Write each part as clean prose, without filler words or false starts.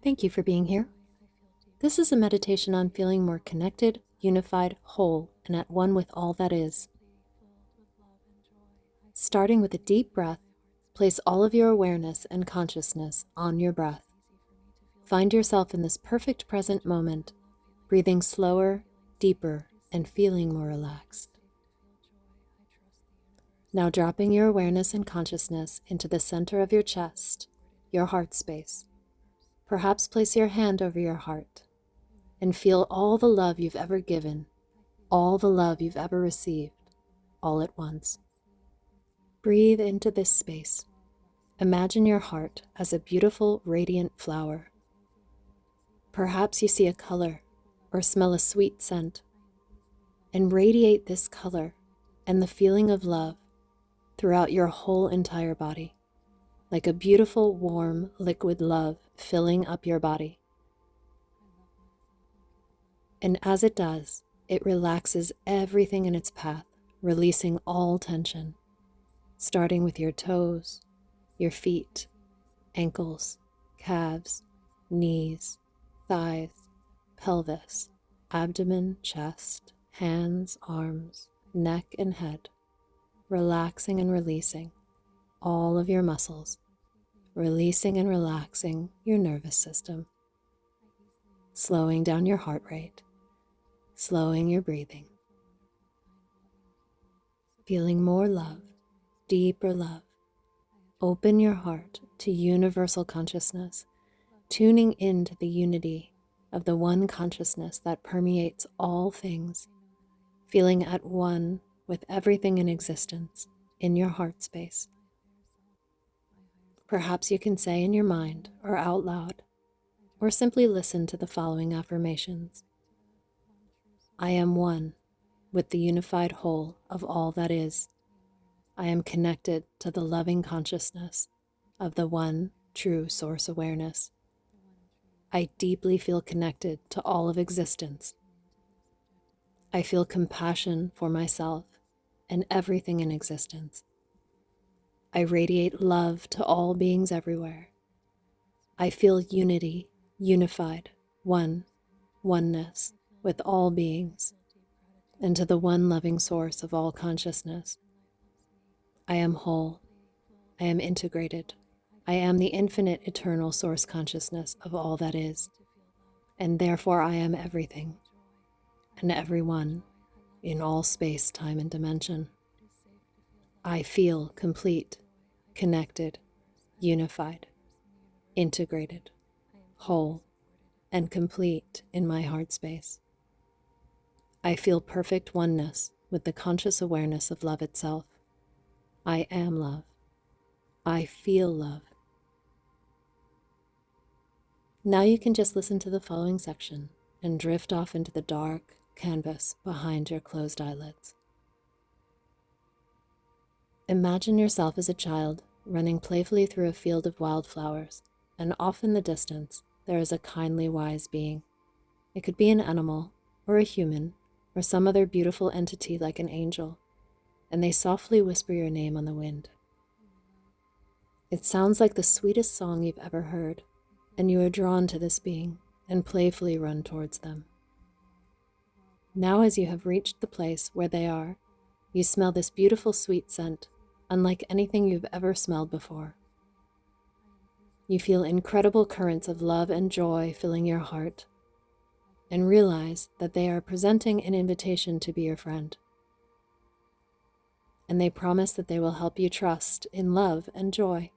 Thank you for being here. This is a meditation on feeling more connected, unified, whole, and at one with all that is. Starting with a deep breath, place all of your awareness and consciousness on your breath. Find yourself in this perfect present moment, breathing slower, deeper, and feeling more relaxed. Now dropping your awareness and consciousness into the center of your chest, your heart space. Perhaps place your hand over your heart and feel all the love you've ever given, all the love you've ever received, all at once. Breathe into this space. Imagine your heart as a beautiful, radiant flower. Perhaps you see a color or smell a sweet scent, and radiate this color and the feeling of love throughout your whole entire body, like a beautiful, warm, liquid love filling up your body. And as it does, it relaxes everything in its path, releasing all tension, starting with your toes, your feet, ankles, calves, knees, thighs, pelvis, abdomen, chest, hands, arms, neck, and head, relaxing and releasing all of your muscles, releasing and relaxing your nervous system, slowing down your heart rate, slowing your breathing, feeling more love, deeper love. Open your heart to universal consciousness, tuning into the unity of the one consciousness that permeates all things, feeling at one with everything in existence in your heart space. Perhaps you can say in your mind or out loud, or simply listen to the following affirmations. I am one with the unified whole of all that is. I am connected to the loving consciousness of the one true source awareness. I deeply feel connected to all of existence. I feel compassion for myself and everything in existence. I radiate love to all beings everywhere. I feel unity, unified, oneness with all beings, and to the one loving source of all consciousness. I am whole. I am integrated. I am the infinite eternal source consciousness of all that is, and therefore I am everything and everyone in all space, time, and dimension. I feel complete, connected, unified, integrated, whole, and complete in my heart space. I feel perfect oneness with the conscious awareness of love itself. I am love. I feel love. Now you can just listen to the following section and drift off into the dark canvas behind your closed eyelids. Imagine yourself as a child running playfully through a field of wildflowers, and off in the distance there is a kindly, wise being. It could be an animal, or a human, or some other beautiful entity like an angel, and they softly whisper your name on the wind. It sounds like the sweetest song you've ever heard, and you are drawn to this being and playfully run towards them. Now, as you have reached the place where they are, you smell this beautiful sweet scent, unlike anything you've ever smelled before. You feel incredible currents of love and joy filling your heart, and realize that they are presenting an invitation to be your friend. And they promise that they will help you trust in love and joy.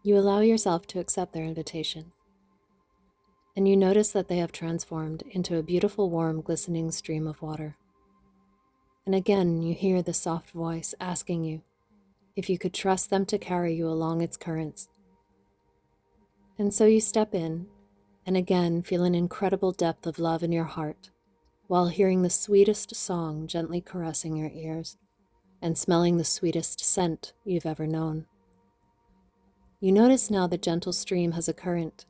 You allow yourself to accept their invitation, and you notice that they have transformed into a beautiful, warm, glistening stream of water. And again, you hear the soft voice asking you if you could trust them to carry you along its currents. And so you step in, and again feel an incredible depth of love in your heart, while hearing the sweetest song gently caressing your ears, and smelling the sweetest scent you've ever known. You notice now the gentle stream has a current.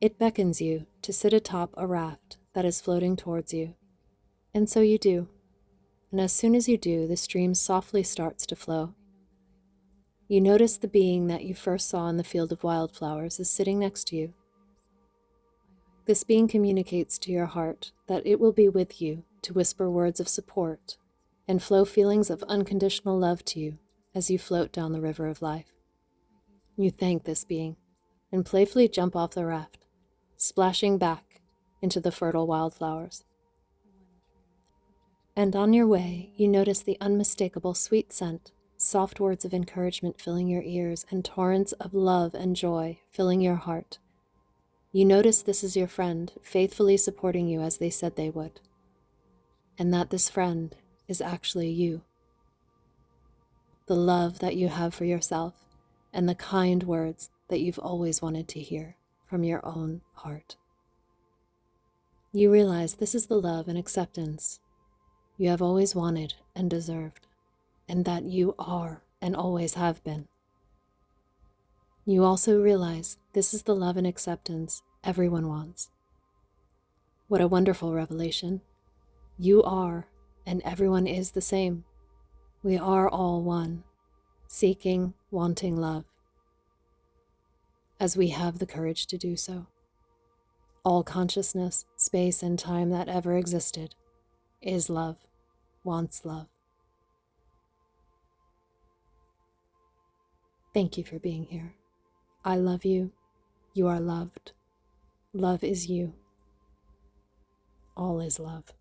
It beckons you to sit atop a raft that is floating towards you, and so you do. And as soon as you do, the stream softly starts to flow. You notice the being that you first saw in the field of wildflowers is sitting next to you. This being communicates to your heart that it will be with you to whisper words of support and flow feelings of unconditional love to you as you float down the river of life. You thank this being and playfully jump off the raft, splashing back into the fertile wildflowers. And on your way, you notice the unmistakable sweet scent, soft words of encouragement filling your ears, and torrents of love and joy filling your heart. You notice this is your friend, faithfully supporting you as they said they would, and that this friend is actually you. The love that you have for yourself, and the kind words that you've always wanted to hear from your own heart. You realize this is the love and acceptance you have always wanted and deserved, and that you are and always have been. You also realize this is the love and acceptance everyone wants. What a wonderful revelation. You are, and everyone is the same. We are all one, seeking, wanting love, as we have the courage to do so. All consciousness, space, and time that ever existed is love, wants love. Thank you for being here. I love you. You are loved. Love is you. All is love.